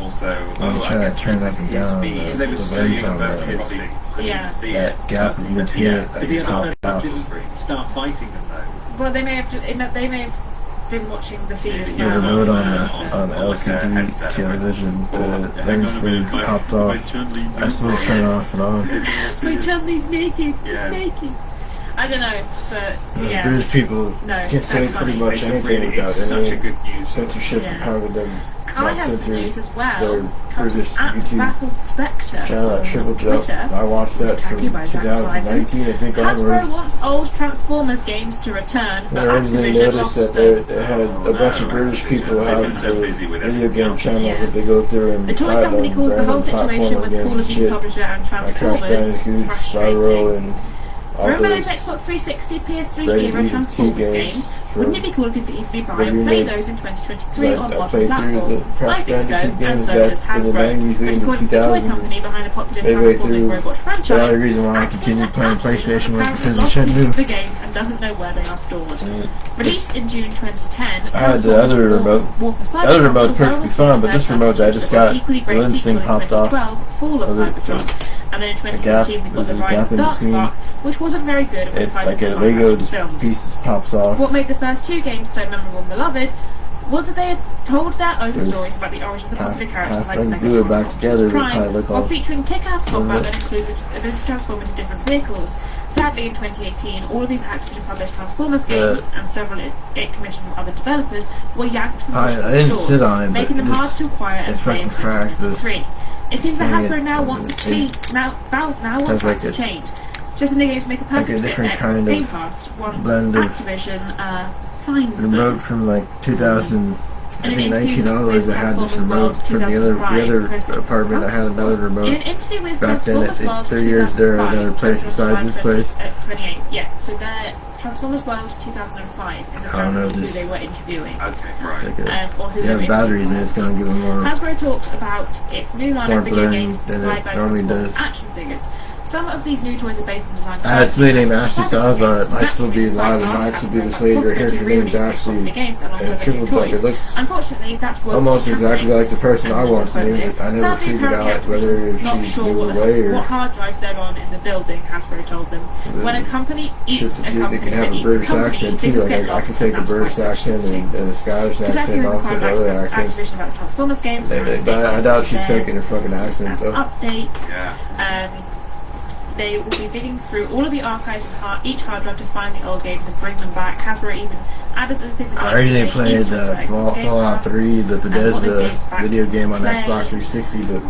also, I'm trying to turn that down the lens on that gap in between it that the other popped out. person didn't start fighting them though. Well, they may have been watching the feed as You ever well. note on the LCD television, the lens thing popped off. I still turn it off and on. My Chun-Li's naked. She's Yeah. naked. I don't know, but yeah. British people No, can say that's pretty funny. much It's anything really, without it's such a any good news. censorship Yeah. of having them I not have some censor news as their well. Comes British at YouTube Baffled Spectre channel at on Triple Jump. Twitter. I watched that from Tacky by Jack 2019, I think Hasbro onwards. wants old Transformers games to return, but I originally Activision noticed lost that them. they had a bunch of British people They've have been so busy the with video everything game else. channels Yeah. that they go through and The toy company calls the whole situation with Call of Duty publisher and like Crash Transformers Bandicoot, frustrating. Spyro, and all Remember those those Xbox 360, PS3 Ready era to Transformers games games? for Wouldn't it be cool if you could easily buy and play remake. those in 2023 Like, on I modern played through the platforms? Crash I think so, Bandicoot and games so back does in the Hasbro, 90s, which early according to the toy 2000s. company behind the popular Midway Transforming through, Robot franchise, the only reason why I Activision continued playing PlayStation was apparently because of lost Shenmue. the games and doesn't know where they are stored. Released in June 2010, I had the other remote. The other remote's perfectly fine, but this remote I just got, the lens thing popped off. Fall of Of it, Cybertron. And then in a gap, 2014 we got there's the a Rise gap of in between. Darkspark, which wasn't very good. It was It, tied like to a live Lego, action just films. pieces pops off. What made the first two games so memorable and beloved was that they had told their own stories about the origins of popular characters like half Megatron glue it back and together, Optimus it would Prime, probably look while all featuring kick-ass combat Mhm. that includes the ability to transform into different vehicles. Sadly, in 2018, all of these Activision published Transformers games and several it commissioned from other developers were yanked from I digital didn't stores, sit on it, but making them it hard just- to acquire and it play in fucking cracks. 2023. It seems that thing Hasbro it- now wants it- to change. Now wants has that like to a- change. Just in the games make a perfect a different fit. kind Game of Pass once blend of Activision finds them. remote from like 2000, I In think an 19 interview onwards. I with had this Transformers remote World from the 2005, other Chris- apartment. I had another In an remote. interview with Back then, Transformers it- World 3 years there, 2005, another place July besides this place. 28th, yeah. So their Transformers World 2005 is I don't know, apparently who just- they were interviewing. Okay, right. Like Or who you they were have batteries in it, interviewing. it's gonna give them more. Hasbro talked about its new line More of video blend games than inspired it by normally Transformers does. action figures. Some of these new toys are based on designs. I had somebody named Ashley Styles on it. Might still be alive. It might actually be this lady right here. Her name's Ashley. And Triple Jump. It looks Unfortunately, that was almost exactly like the person I want to name it. I never figured out whether she moved away or what hard drives they're on in the building. Hasbro told them. When a company eats just a they company can have that a eats British company, accent too. things Like get I lost, can take a and that's British quite accent frustrating. and a Scottish Exactly accent off required with other by accents. Activision about the Transformers games. I doubt she's faking her fucking accent though. Update. Yeah. They will be digging through all of the archives and each hard drive to find the old games and bring them back. Hasbro even added that the I originally played Fallout 3, the Bethesda video game on Xbox 360, but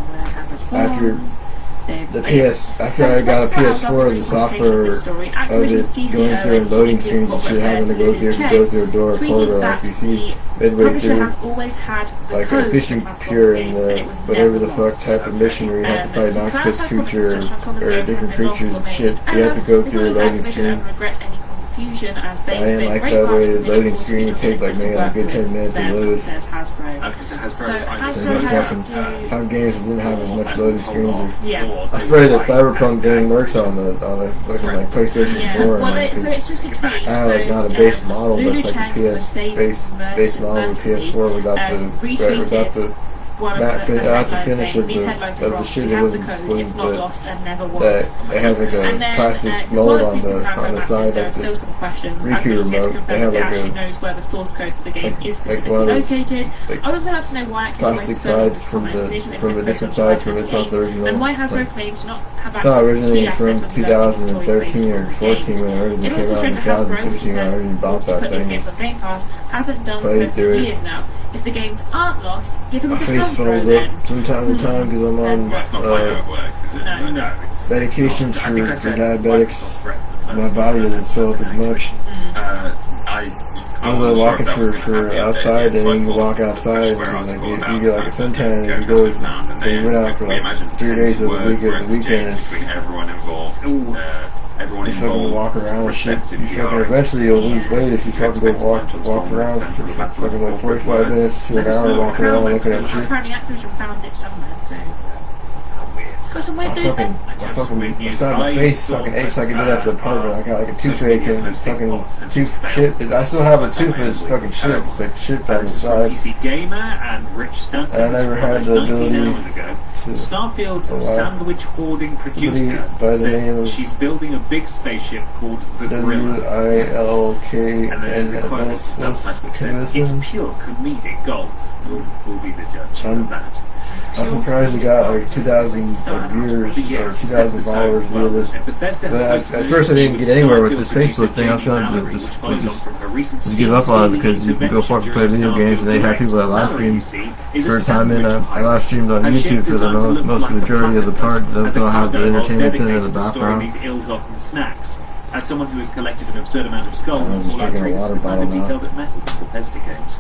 after I got a PS4, the software of it going through and loading screens and shit, having to go through a door corridor like you see midway through, like a fishing pier in the whatever the fuck type of mission where you have to fight an octopus creature or different creatures and shit. You have to go through a loading screen. I didn't like that way. The loading screen would take like maybe a good 10 minutes to load. Okay, so Hasbro. Some games didn't have as much loading screens. Yeah. I swear that Cyberpunk game works on the fucking like PlayStation 4. Well, so it's just a tweet. I have like not a base model, but it's like a base model of PS4 without the matte finish of the shit. It wasn't that it has like a plastic mold on the side like the Riku remote. They have like a knows where the source code for the game is like specifically one of those located. like I would also like to know why plastic sides from a different side from its not the original. and why Hasbro Like, claims to not have I access thought to originally key access from when developing toys based 2013 or on 14 games. when it originally It came also out showed in that Hasbro, which 2015 I says already bought wants to that put these thing. games on Game Pass, hasn't done so Played for through it. years now. If the games aren't lost, give them My to face Hasbro swells then. up from time to time because I'm on That's not quite how it works, is it? No. medications I think I for said diabetics. My body doesn't swell up as much. I was walking for outside, and then you walk outside, and like you get like a suntan, and you went out for like 3 days of the week at the weekend, and everyone involved. Everyone you fucking involved. walk around and shit. You fucking eventually you'll lose weight if you fucking go walk around for fucking like 45 minutes to an hour walking around looking at shit. Apparently Activision found it somewhere, so... go somewhere and do his thing. Inside my face fucking aches like I did at the apartment. I got like a toothache and fucking tooth shit. I still have a tooth, but it's fucking shit. It's like shit on the side. PC Gamer and Rich Stanton. I never had the ability Starfield's sandwich hoarding producer by the name of she's building a big spaceship called the Gorilla. WILK And there's a quote at the subtitle that says, "It's pure comedic gold." We'll be the judge of that. I'm surprised we got like 2,000 viewers or 2,000 followers via this. But at first I didn't get anywhere with this Facebook thing. I was trying to just give up on it because you can go forth and play video games and they have people that live stream for a time in. I live streamed on YouTube for the most majority of the part. Those don't have the entertainment center in the background. As someone who has collected an absurd amount of skulls, all I've read is the kind of detail that matters in Bethesda games.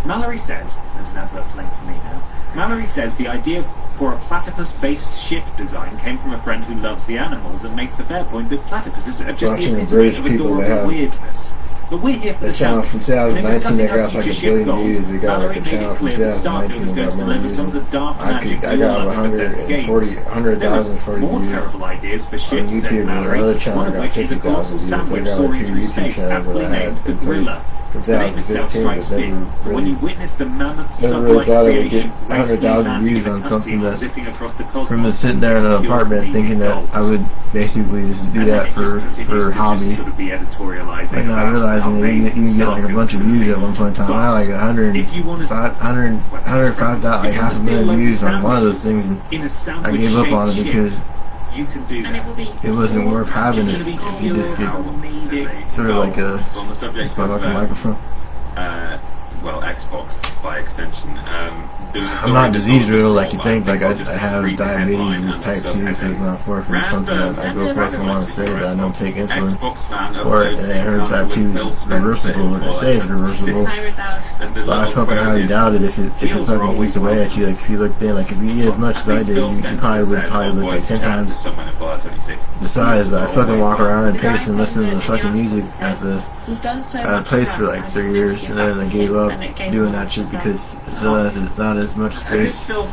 Mallory says, there's an advert playing for me now. Mallory says the idea for a platypus-based ship design came from a friend who loves the animals and makes the fair point that platypuses are just the epitome of adorable weirdness. But we're here for the channel from 2019 that got like 1 billion views. They got like a channel from 2019 that got more views. I got 100,000 views on YouTube, and another channel got 50,000 views. I got like 2 YouTube channels that I had been placed from 2015, but never really thought I would get 100,000 views on something that, from just sitting there in an apartment thinking that I would basically just do that for hobby, like not realizing that you can get like a bunch of views at one point in time. I had like 105,000, like 500,000 views on one of those things, and I gave up on it because you can do that. It wasn't worth having it. You just get sort of like a microphone. Well, Xbox by extension. I'm not disease riddled like you think. Like I have diabetes and it's type 2, so it's not far from something that I go forth and want to say that I don't take insulin for it. And I heard type 2 is reversible. What they say is reversible. But I fucking highly doubt it if it fucking eats away at you. Like if you look thin, like if you eat as much as I did, you probably would look like 10 times the size. But I fucking walk around and pace and listen to the fucking music at the place for like 3 years, and then I gave up doing that shit because it's not as much space to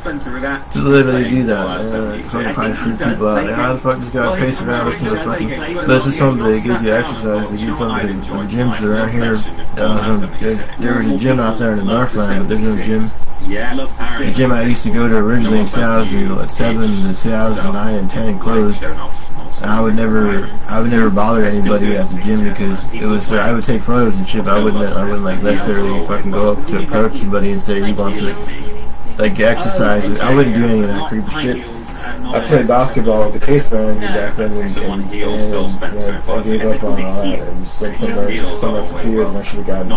literally do that. Fucking probably freak people out. Like, how the fuck this guy pace around listening to this fucking... But this is something that gives you exercise. It gives you something because the gyms around here, there was a gym out there in the Northland, but there's no gym. The gym I used to go to originally in 2007 to 2009 and 10 closed. And I would never bother anybody at the gym because it was I would take photos and shit, but I wouldn't like necessarily fucking go up to approach somebody and say you want to like exercise. I wouldn't do any of that creepy shit. I played basketball with the case band back then, and I gave up on all that. And spent some of the years, and I should have gotten.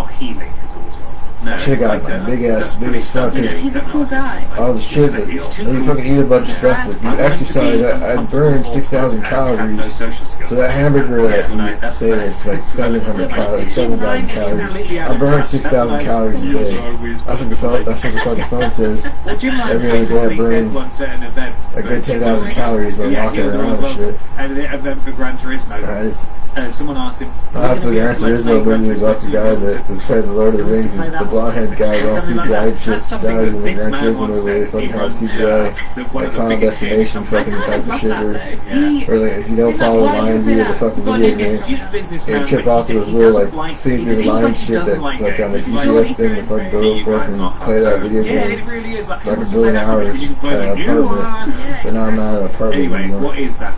Should have got big as fuck. He's a cool guy. All the shit that you fucking eat a bunch of stuff. But you exercise. I burned 6,000 calories. So that hamburger that you eat, say it's like 700 calories, 7,000 calories. I burned 6,000 calories a day. That's what the fucking phone says. Every other day I burn a good 10,000 calories while walking around and shit. And then for Gran Turismo. Someone asked him. After Gran Turismo, when he was off the guy that was playing the Lord of the Rings, and the blonde-head guy with all CGI shit, guys in the Gran Turismo movie, they fucking had CGI, like Final Destination fucking type of shit, or like if you don't follow the lines via the fucking video game, they trip off those little like see through the line shit that like on the TGS thing, that fucking go forth and play that video game like a billion hours at an apartment, but now I'm not at an apartment anymore. What is that?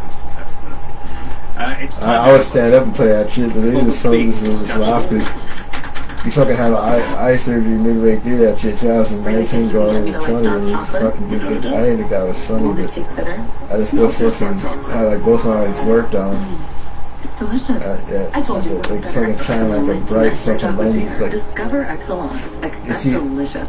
I would stand up and play that shit, but they just told us to laugh because you fucking have eye surgery midway through that shit. 2019 going, it was funny, and you fucking just, I didn't think that was funny, but I just go forth and had like both eyes worked on. It's delicious. Yeah, I told you. Like fucking shine like a bright fucking lens. Like, discover excellence. Expect delicious.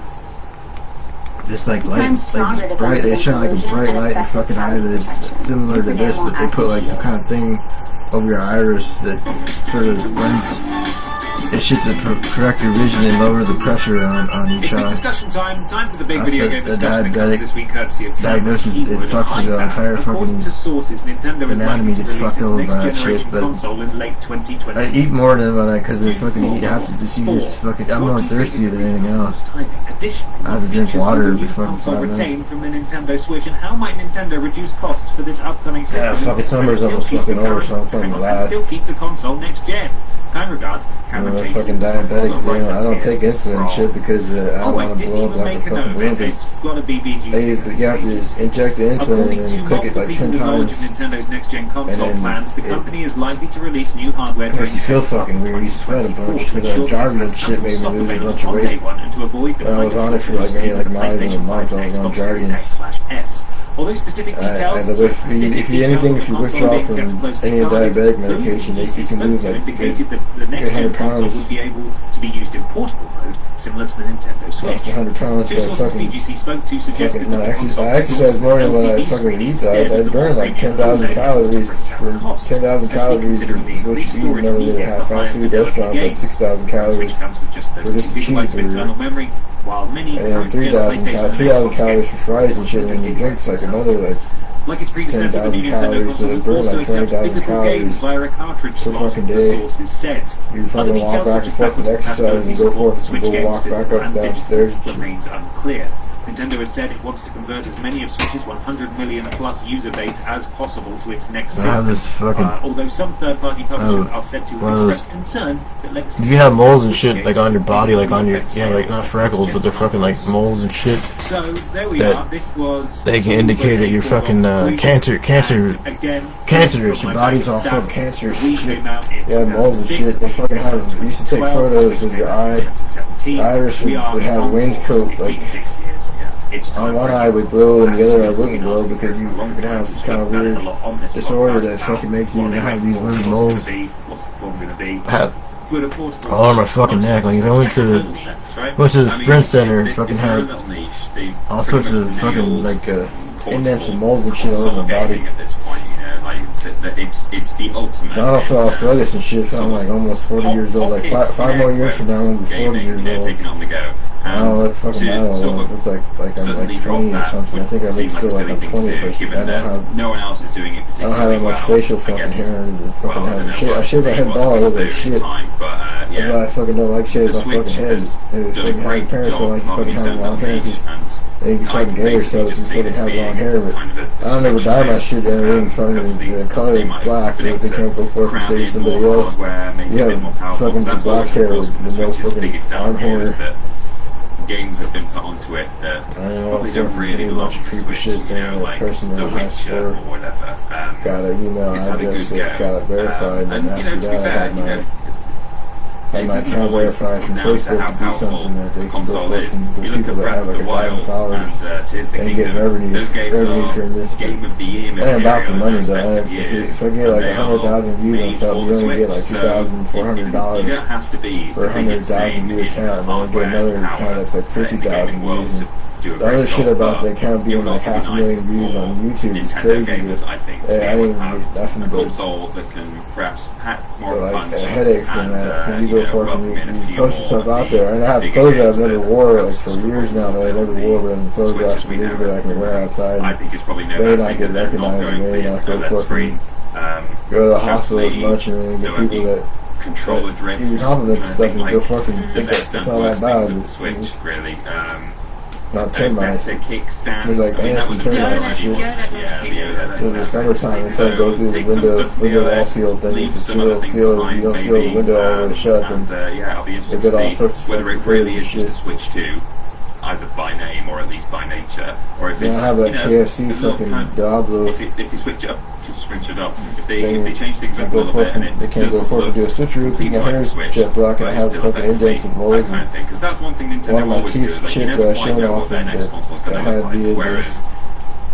Just like light, like bright, they shine like a bright light in fucking eyelids, similar to this, but they put like some kind of thing over your iris that sort of blends It's just to correct your vision and lower the pressure on each It's big eye. discussion time. Time for the big I video said game the discussion that comes this week courtesy of diagnosis, it Keyboard fucks and with the iPad. entire According fucking to sources, Nintendo is anatomy likely to gets release fucked its over next by that generation shit, but console in late 2020. I eat more than when because they fucking eat half the disease. Fucking, I'm more thirsty than anything else. Additionally, I have to drink features water will the every new fucking console 5 minutes. retain from the Nintendo Switch, and how might Nintendo reduce costs for this upcoming system? Yeah, fucking and summer's still almost keep fucking the over, current- so I'm fucking and glad. still keep the console next gen. Kind regards, Cameron I'm J. fucking diabetic, so Right I don't up take here. insulin and shit because I Oh, don't I want to didn't blow up even like a make a note fucking of balloon. it. It's got to be BGC. You have to inject the insulin According and to then cook it like 10 times. Nintendo's next-gen console then plans, the it- company is likely to release new hardware Of course, you feel fucking weird. You sweat a bunch. But Jargon shit made me lose a bunch of weight. I was on it for like maybe like not even a month. I was on Jargons. Although specific And details, if you withdraw from any diabetic medication, you can lose like indicated that the next 100 gen console pounds. would be able to be used in portable mode, similar to the Nintendo Lost Switch. 100 pounds. Two But sources fucking BGC spoke to suggested fucking, no, that the console I exercise more than what I LCD fucking screen eat. instead I of the burn like 10,000 calories. From 10,000 calories is what you eat. Another than have fast food restaurants like 6,000 calories. comes with just For this 32 gigabytes of cheeseburger. internal memory, while many And then current 3,000 PlayStation 3,000 and Xbox calories games for fries and shit, and then you drink like another like its predecessor, the new 10,000 Nintendo calories, so console it will burn also like accept 20,000 physical games calories via a cartridge per slot, fucking the day. source is said. You Other fucking walk details back such and as forth and backwards exercise and compatibility go support forth for and Switch go games, walk back physical up and downstairs. digital, remains unclear. Nintendo has said it wants to convert as many of Switch's 100 million plus user base as possible to its next I have system. this fucking. Although some third-party publishers are said to one have of those- expressed concern that legacy You have moles and Switch shit like games on your body, like on your affect like sales not of freckles, but they're fucking like moles and shit. So there we that are. This was. they can indicate that you're fucking cancerous. Your body's all full of cancerous shit. Yeah, moles and shit. They fucking have. We used to take photos of your eye. Iris would have wings coat like on one eye would glow and the other eye wouldn't glow because you fucking have some kind of weird disorder that fucking makes you have these weird moles. All on my fucking neck. Like if I went to the Sprint Center and fucking had all sorts of fucking like indents and moles and shit all over my body. At this point, you know, like it's the ultimate. Donald fell sluggish and shit. I'm like almost 40 years old. Like five more years from now, I'm gonna be 40 years old. Taken on the go. I don't look fucking bad. I look like I'm like 20 or something. I think I look still like I'm 20, but I don't have. No one else is doing it I don't particularly have that much facial fucking hair. Well, I don't know. I shave my head bald. I look like shit. Time, but That's yeah. why I fucking don't like shaving The my fucking Switch head. has If done a fucking have great parents don't job like you fucking of having long hair. and They be fucking gay or so if you fucking have long hair, but I don't ever dye my shit and everything fucking the color is black so they can't go forth and save somebody else. You have fucking the black hair with no fucking arm hair. Games have been put onto it that I don't know probably if don't really a belong bunch to of the creepy Switch, shit you saying know, that like person The that has Witcher or score whatever. got an email It's had a address good that go. got it verified, and And, you know, after to be that I fair, had you know, my it doesn't account always verified from come down to Facebook how to do powerful something that they the can go console forth is. and You those look people at that Breath have of like the 1,000 Wild followers. and Tears of the They get Kingdom. revenue Those games from this, are Game of the Year it ain't about the material in money their though. respective years, If I get like and they are 100,000 views on made something, for you the only get like Switch. So $2,400 you don't have to be for a the biggest 100,000 name view in account, and then get another hardware account that's like power in the 50,000 gaming world views. to do a The other great shit job, about but the account it being would like also be 500,000 views for on YouTube is Nintendo crazy. gamers, I think, to Yeah, be I able didn't to have get nothing a but console that can perhaps pack more like punch a headache from and, that because you go forth welcome in a and you few post more yourself out of the there. And I have bigger clothes that games I've never that wore like perhaps for years now that I never wore, but in photographs from years ago I can wear outside. I think it's probably no They bad not thing get that they're not recognized and going they for not go that's forth free. and go to the hospital as Hopefully much and then there get won't people be that controller drift. give you compliments and I stuff think, and go like, forth and the think best that's and not that worst bad. things of the Switch, really. Not A termites. better kickstand. There's like I mean, that ants was and termites and shit. So in the summertime, instead of go through the window wall seal thing, you can seal, you don't seal the window all the way shut, and yeah, I'll be interested get all to sorts see of whether it fucking really is shit. just a Switch 2, either by name or at least by nature, or if you it's don't have that you know, KFC a little fucking kind of- Diablo if they switch it up, if they thing. change things They up a go little forth bit and and it they can't go doesn't forth and do a look switcheroo because my completely like hair a is Switch, jet black and I but it's have still fucking effectively indents and that moles. kind of thing, 'cause that's one thing One Nintendo of my always teeth do, is like, you chipped never that I quite showed know off what their and next console's that going to had look like, the whereas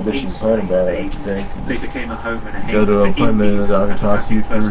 exhibition part about it, I think. They became a home and a haven Go to for an appointment and indies the doctor and talks to you for first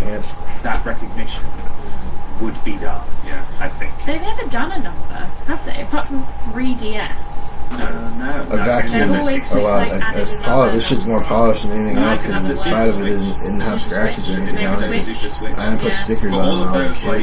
chance. that recognition would be done. Yeah. I think. They've never done a number, have they? Apart from 3DS. a vacuum. always A just, lot. like, added It's another- polished. This shit's more polished than anything No, else I can because the have the side of it Switch. didn't have scratches or anything They on were it. Switch. I didn't put Yeah. stickers But on all it of when I was those, a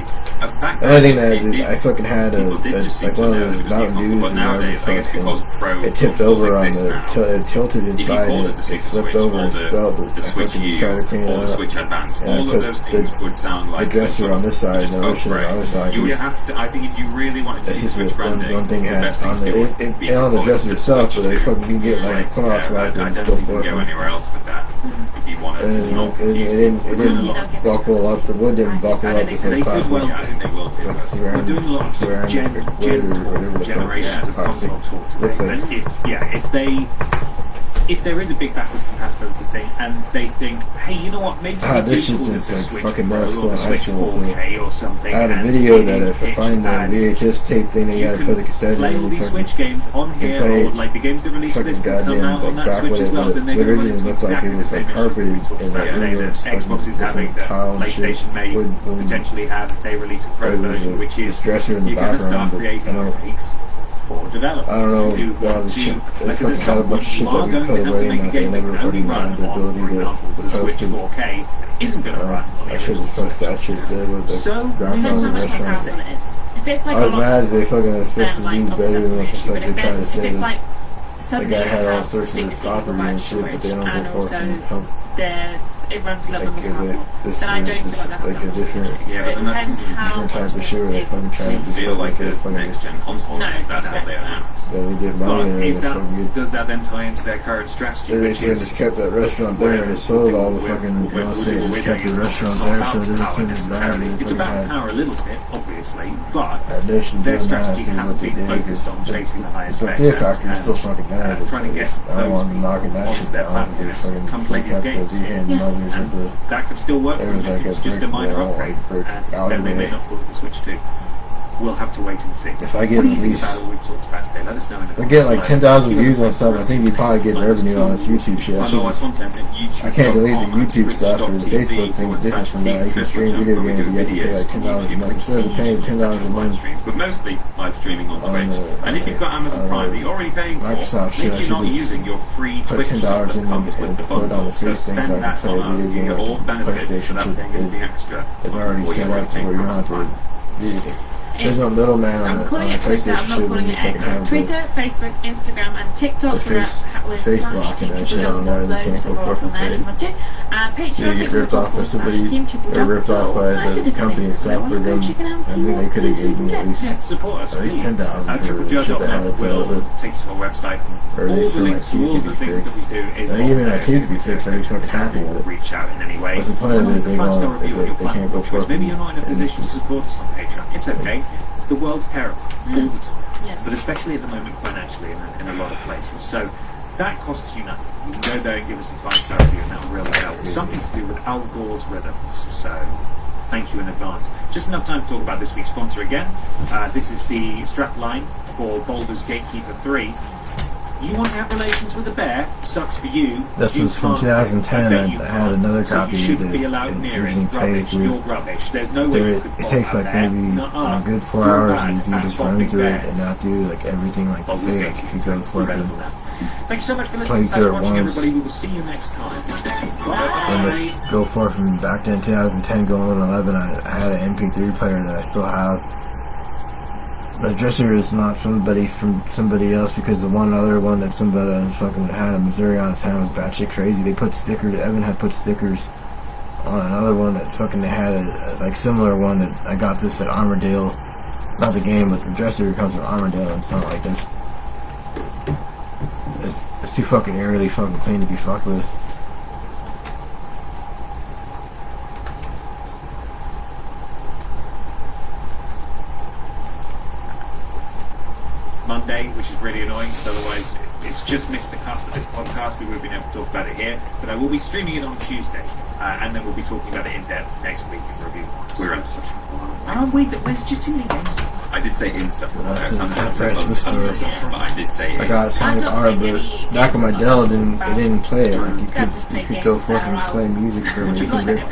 kid. back The then, only thing that it- I fucking had people did just seem like to one of know those it was Mountain new Dews console, and but nowadays, I guess because Pro it tipped consoles over on exist the now, it tilted if you inside called and it the it flipped Switch over or and spelled the it. I Switch fucking U tried to clean or it the up. Switch Advance, And I all put of those things would sound like the dresser on this side and the other shit on the other side. You would have to. I think if you really wanted to That's do just Switch branding, one thing the had best thing on to do the would be and on the call it dresser itself, but they Switch 2. fucking you get like a Clorox I wiper don't and think stuff you for can go it. anywhere else with that if you want to And not it didn't buckle up. The wood didn't buckle up. It's They like could plastic. well- Yeah, I think they will do Like that. We're doing a lot of ceramic gen wood or talk, whatever the fuck, generations of plastic. console talk Looks today. like- And if there is a big backwards compatibility thing, and they think, hey, you know what, maybe we This do shit's call just this the like Switch fucking Pro middle school or and the high Switch school, so 4K or something. I have a and video it that is if I pitched find the as, VHS tape thing, they you gotta can put the cassette play in all and these fucking Switch games on here, play or like the games that release for this fucking can come out on goddamn that back Switch with as it, well. but Then they're it going to originally looked like exactly it was the like same issues carpeted we talked in about that today room. that It's fucking Xbox is having, different that tile and shit. PlayStation may Wood- potentially have if they release a Pro It was version, a- which is this dresser in the you're going to background, start but I creating don't- breaks for developers I don't know, who well, want the to, shit, they like, fucking at had a some bunch of point shit you that are we going put to have away to make and a that they game that never can only fucking run had the on, ability for to example, the post Switch it. 4K isn't going to run on I the should original have posted Switch. that shit said with the So, grandpa Depends in how the much restaurant. comparison it is. If it's like I was a lot, mad as they fucking were supposed to then like do obviously better that's than an what the issue. fuck But they tried to if say. it's like The suddenly guy you had all have sorts of 60 property and gigabyte shit, but storage they don't and go also fucking pump. it runs 11 Like, this then I don't is feel like that's like a enough. different, Yeah, But but it then that depends doesn't how different type of shit where they fucking trying to feel just like like a fucking next gen console. No, That's what they announced. that we get money But and is it's that, fucking good. does that then tie into their current strategy, They which should have is just kept that restaurant there and sold all the fucking real estate and just kept the restaurant there so it doesn't seem as bad as it's fucking about had. power a little bit, obviously, but They should their do that and strategy see hasn't what they been did. focused on chasing the highest The specs Fear Factory is still and, fucking down. trying to get I don't those want them knocking that onto shit their down. They platforms. fucking Come play still these kept the games. D-hand mothers and with the. that could still work. It was like it's a just a brick minor wall, upgrade, like brick and then they may alleyway. not call it the Switch 2. We'll have to wait and see. If I get What do at you think least, about what we've talked about today? Let us know in the if I get like comments 10,000 below. views on something, I think you probably get revenue on this YouTube shit. I should Otherwise, just, content at YouTube. I can't delete the YouTube stuff or the Facebook thing's different from that. You can stream video games, you have to pay like $10 a month. Instead of paying $10 a month But mostly live streaming on on Twitch. the- And if you've got Amazon Prime that you're already paying for, Microsoft shit, I maybe should you're not just using your free put Twitch $10 stuff that in comes with and the put it on the bundle. So free thing so I spend can that play on a us. video You game get all like benefits PlayStation without paying shit anything extra. is already What set you're up to where you don't have paying to. There's no middleman on I'm the calling it Twitter, PlayStation I'm not shit when calling you it fucking X. have the Twitter, Facebook, Instagram, and TikTok the face slash lock and that Team shit on there, and you can't go forth and trade. Patreon, You get ripped off by somebody, or ripped off by the company itself, or them. I think they could have given me at least Support us, at least please. 10,000 for shit that I had to put up will with. take you to our website. Or at All least the for my links to teeth all to the be things that fixed. we do is And even my teeth to be fixed, I'd be fucking happy with it. reach out in any way. What's the point of it if they Five-star won't, review on your if they can't go platform of choice. forth Maybe you're not in a and position to support us on Patreon. It's okay. The world's terrible all the time, Yes. but especially at the moment financially in a lot of places. So that costs you nothing. You can go there and give us a 5-star review, and that will really help. Something to do with Al Gore's rhythms. So thank you in advance. Just enough time to talk about this week's sponsor again. This is the strap line for Baldur's Gatekeeper 3. You want to have relations with a bear? Sucks for you. This You was from can't. 2010. bet you I had can't. another So copy you shouldn't that be allowed near originally it. played Rubbish. through. You're rubbish. There's no way you It could it pop takes out like there. maybe Nuh-uh. a good 4 You're hours bad and you at just run popping through it and bears. not do like everything like they Baldur's say. Gate Like if you go for Incredible it now. Thank you so much for Play listening through / it watching, once. everybody. We will see you next time. and Bye. let's go forward from back then 2010 going on 11. I had an MP3 player that I still have. The dresser is not from somebody else because the one other one that somebody fucking had in Missouri on his hand was batshit crazy. They put stickers. Evan had put stickers on another one that fucking they had a like similar one that I got this at Armadale. Not the game, but the dresser comes from Armadale. And it's not like this. It's too fucking eerily fucking clean to be fucked with. Monday, which is really annoying because otherwise it's just missed the cut for this podcast. We would have been able to talk about it here, but I will be streaming it on Tuesday, and then we'll be talking about it in depth next week in review. We're at stuff. Aren't we? There's just too many games. I did say in stuff. That's Sometimes it. I That's the story. but I did say I in. got Sonic R, but back on my Dell, it didn't play it. Like you could go forth and play music from it. You could rip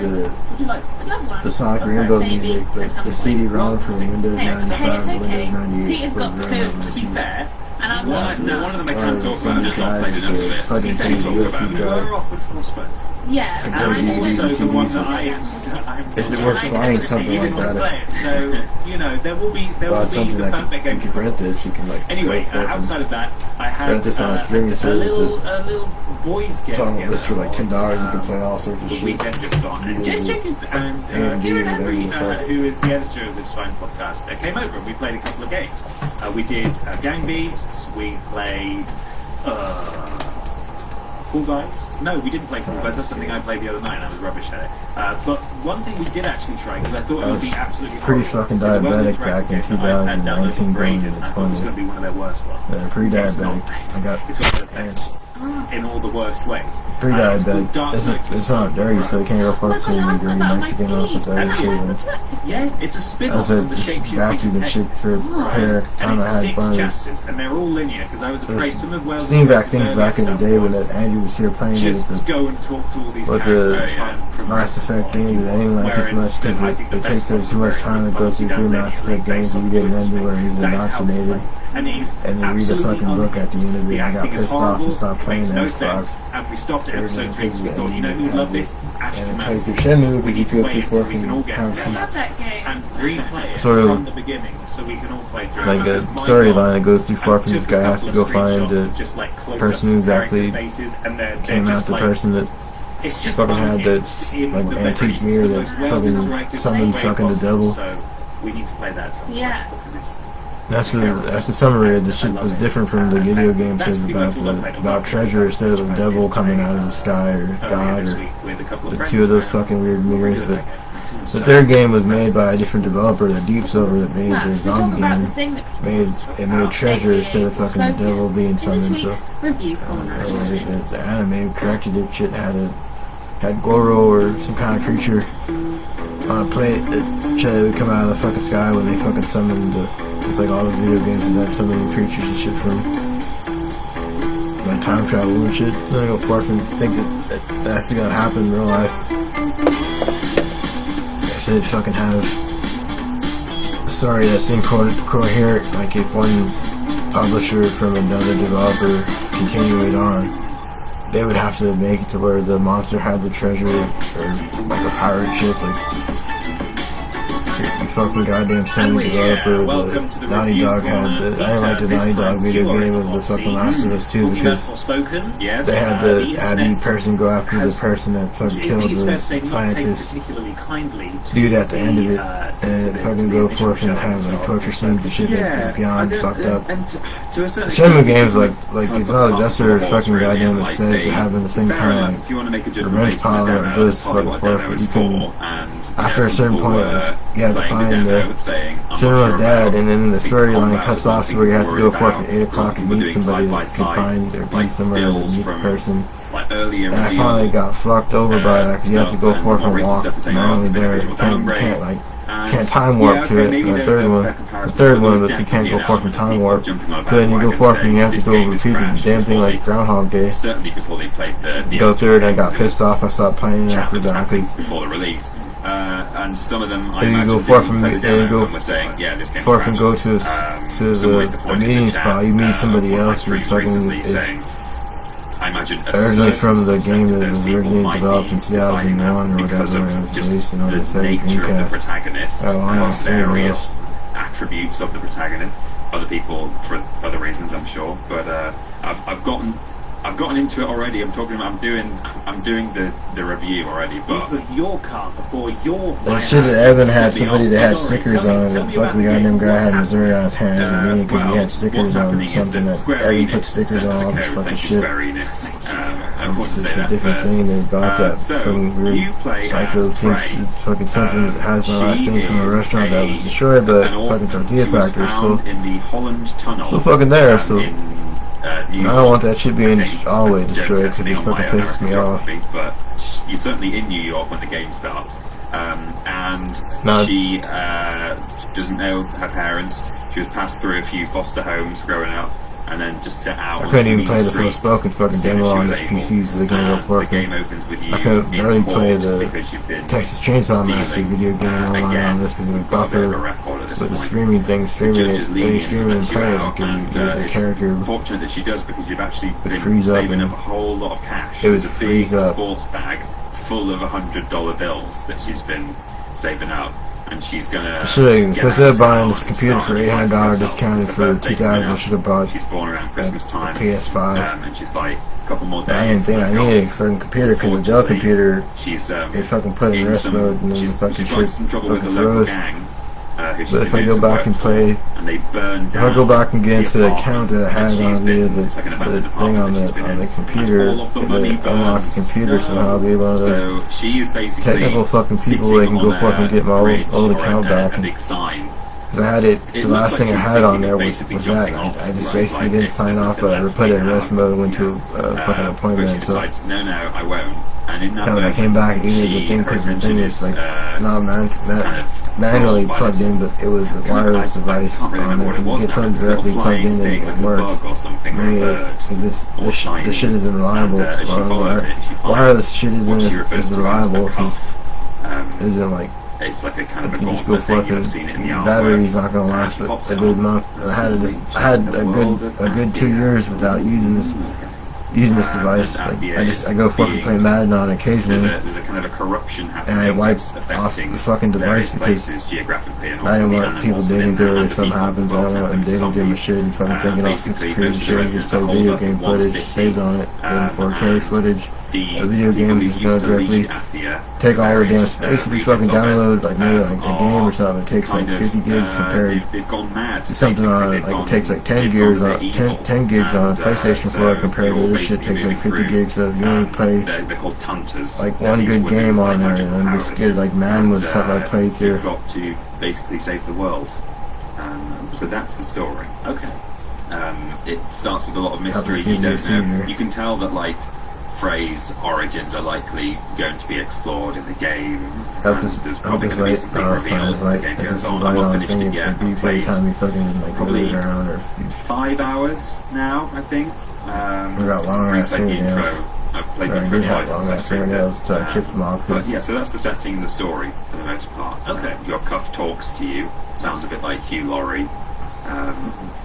the Sonic Rainbow music, the CD-ROM from Windows 95, Hey, it's okay. Windows 98. Peter's got put it two, around on To the be CD. fair, And I'm One like, of them I can't talk about. I've just not played enough of it. Plug into Can you the talk about USB it? We were offered Frostbite. yeah, And and then I you always use Also, the one CDs. that I'm Is it worth I buying never- something you like didn't want to that? play it, so you know there will be Bought something the that perfect you game. could rent this. You can like Anyway, go forth outside and of that, I had rent this on a streaming a service. little boys get It's on a together list for like $10. You can on, play all sorts of the shit. weekend just gone. And Jen Jenkins and And Kieran whatever Embry, the fuck. who is the editor of this fine podcast, came over and we played a couple of games. We did Gang Beasts, we played Fall Guys. No, we didn't play Fall Guys. That's something I played the other night and I was rubbish at it. But one thing we did actually try, because I thought it would be absolutely pretty horrible, fucking is a diabetic World back in Interactive game that I had downloaded 2019 for going ages, into and I thought it was 20. going to be one of their worst ones. Pre-diabetic. I got It's one of the ants. best in all the worst ways. Pre-diabetic. It's not dirty, so you can't go for food and green Mexican or something. Yeah, it's a I spin-off said from the it's Shapeshifting vacuum and shit text. for hair. And Time I it's had 6 fun. chapters, and they're all linear, because I was afraid some of Wales' Steam back things earlier back in the stuff day when was Andrew was here playing just with the go and talk to all these with characters the and try and progress Mass Effect the games. I didn't like as much because it takes up too much time to go through 3 Mass Effect games and you get an ending where he's indoctrinated. And he's And then read the absolutely fucking book at the end of it. The I got acting is pissed off horrible, and stopped playing makes the no Xbox. sense, and we stopped at episode 3 because we thought, you know who would love this? Ash And Command. played through Shenmue We because you need to could wait keep until we working can all get pounds together I love that game. and replay it Sort of from the beginning so we can all play through it. like a Because my storyline God, that goes too far and from this took guy a has to couple go of find screenshots the of just, like, close-ups person who of character exactly faces, and they're came out just the like, person that it's just fucking fun. had that It's in like the antique best- mirror the that most well fucking interactive summoned way fucking the possible, devil. So we need to play that at some point, Yeah. because it's That's the summary of the shit was different from the video game says about treasure instead of a devil coming out of the sky or God or the two of those fucking weird mirrors. But the third game was made by a different developer, the Deep Silver, that made the zombie game. Made treasure instead of fucking the devil being summoned. So Review corner. the anime corrected it. Shit had Goro or some kind of creature on a plate that would come out of the fucking sky when they fucking summoned it's like all the video games that have so many creatures and shit from like time travel and shit. I'm gonna go forth and think that's actually gonna happen in real life. They fucking have a story that's incoherent, like if one publisher from another developer continued on, they would have to make it to where the monster had the treasure or like a pirate ship, like you fucking goddamn Sony developer. welcome to The the Naughty review Dog had corner. the, I didn't like the This Naughty Dog time, video Pure game of the Xbox fucking Series. Last of Us 2 Talking because about Forspoken, yes, they had the the internet person go after the has- person that fucking I killed think it's fair the to say not taken scientist. particularly kindly to Dude at the end of it, to and the- fucking to the go initial forth and showing, have like so- torture scenes and shit that is beyond I don't- fucked up. And to a certain Shenmue extent, games you like can it's put not the that's cart their before the fucking horse, really, goddamn and, like, mistake they- of having the same fair kind enough, of if you want to make a judgment revenge based on pile the or demo, this that's probably fucking what forth, demo is you can- for, and after a some certain people point, were you have to playing find the the demo saying, I'm not Shenmue's sure dad, about and then the the storyline combat cuts is off to something where you have to go worried forth at about. 8 o'clock and People meet doing somebody side by that you can side, find or like, beat somewhere to stills meet the from, person. like earlier And I reveal, finally got fucked over by that because you have to go stuff forth and and more walk. recent stuff saying, Not oh, only the there, visual you can't downgrade. like And can't time warp yeah, to okay, it. maybe The there's third a one, fair the comparison, third but one, there's but you can't go definitely an forth and element time of warp. people jumping on a So then you go bandwagon forth and you saying, have to this go game is repeat the trash damn thing before like Groundhog Day. certainly before they played the Go through it, and I actual got games. pissed off. I stopped playing Chat after that was that happening because before the release. And some of them, I then you imagine, go forth didn't and play the then you demo go and were saying, yeah, this game's forth and trash. go to Some made the a point in meeting the chat, spot. You meet somebody one of my else who streams fucking recently is saying, I imagine a originally certain from the subset game of that those was people originally might developed in be deciding that 2001 or because whatever when it of was just released in order to the say nature of the Dreamcast. protagonist Oh, I know, and fair enough. various attributes of the protagonist. Other people for other reasons, I'm sure. But I've gotten into it already. I'm doing the review already. You But put your car before your That fire. shit that Evan had somebody that had Sorry, stickers tell me- on tell it. me Fuck, about we the got them game. guy What's had Missouri on his hands and me because he well, had stickers what's on happening is something that that Square Evan Enix put stickers sent on us a all this code. fucking Thank you, shit. Square Enix. I want to It's say just a that different first. thing about that So, fucking weird you play psycho as thing. Frey. It's fucking something that has my last She name from a is restaurant that was a- destroyed, but an orphan fucking tortilla who was factory found still. in the Holland Tunnel. Still fucking there, so in, New I York. don't want that shit being Okay, all the way don't destroyed test because me it on fucking my pisses American me off. geography, but you're certainly in New York when the game starts. And No. she doesn't know her parents. She was passed through a few foster homes growing up. and then just set out. I couldn't on even play the streets Forspoken fucking as soon as demo she on was this able. PC, so the game was The working. game opens with you I couldn't in barely port play the because you've been Texas Chainsaw Massacre stealing, video game online again. on this because it would We've got a bit of a buffer record at this with the point. streaming thing, streaming it, Judges when you leaving stream and let you play it, out, like and the it's character. fortunate that she does because you've actually It been frees up saving and up a whole lot of cash. it would There's a big freeze up. sports bag full of $100 bills that she's been saving up, and she's gonna. So get instead out of buying this and computer start for a new life $800 herself. discounted It's her for birthday $2,000, coming I up. should have bought She's born around Christmas a time. PS5. And she's like a couple more days. I didn't think I needed a fucking computer because the Dell computer, She's it fucking put in rest mode and then the fucking she's got shit some trouble with the fucking local froze. gang. Who she's But been if I doing go some back work and for, play, and they burn if I down go back and get into the account that I apartment had that she's on been- the it's like an abandoned thing on apartment that she's been the in, computer, and all of the if money it unlocks the burns. computer somehow, I'll be one of those So she is basically technical fucking people sitting that can go on fucking a get my bridge old or account back. a big sign. Because I had it, It the looks last like thing I she's had on thinking there of was basically that. jumping off, I just right? basically Like, didn't if sign there's off, nothing but I left put it in behind, rest mode and went to you a fucking but appointment. she So decides, no, I won't. And in that when I moment, came back, I needed the thing her because the attention thing is like not kind of manually brought by plugged this in, but it was a wireless device I can't really on remember there. what it You was. get something This little directly plugged flying in thing, and like it a works. bug or something, or a Yeah, bird. 'cause this or shiny. shit isn't reliable. And, as she follows it, she finds Wireless shit what she isn't refers as to as a reliable. cuff. Isn't like It's like a kind of a you just go gauntlet thing. fucking You've seen it in the battery's artwork. not gonna last She but pops a it good on. month. I had a good 2 years without using this device. Like, I go fucking play Madden on occasionally. There's a kind of a corruption happening. And I wiped that's off affecting the fucking device various because places geographically, and I also didn't the want people animals digging within through that it and if the something people happens. I involved don't want them in digging through my zombies. shit and fucking taking off some Basically, security most of the shit. residents Just play are holed video up in game one footage city, saved on it in 4K and footage. The The video people games who is used gonna to lead directly Athia, take all the damn various, space if you regions fucking of it, download like maybe like a game or are something. It takes like kind of, 50 gigs compared they've gone mad. something on Basically, like it takes like 10 they've gigs gone on evil. 10 gigs on a And, PlayStation 4 so compared to you're this shit basically takes like 50 moving gigs. So if you only play they're called Tunters. like one These good women game with on there magical and then just powers. get like Madden was And, something I played through. You've got to basically save the world. So that's the story. Okay. It starts with a lot of Couple mystery. You studios don't know. senior. You can tell that like Frey's origins are likely going to be explored in the game. Hope and this, there's hope probably this going to be light, some big no, it's fine, reveals it's as the light, game it's goes just on. light I've not on finished thing, it it yet. I've beeps every played time you fucking like probably move it around or 5 hours now, I think. We got long ass I've played the fingernails. intro. I've played I the intro did have twice. long so ass that's pretty fingernails, good. so I chipped them off. But yeah, so that's the setting and the story for the most part. Okay. Your cuff talks to you. Sounds a bit like Hugh Laurie.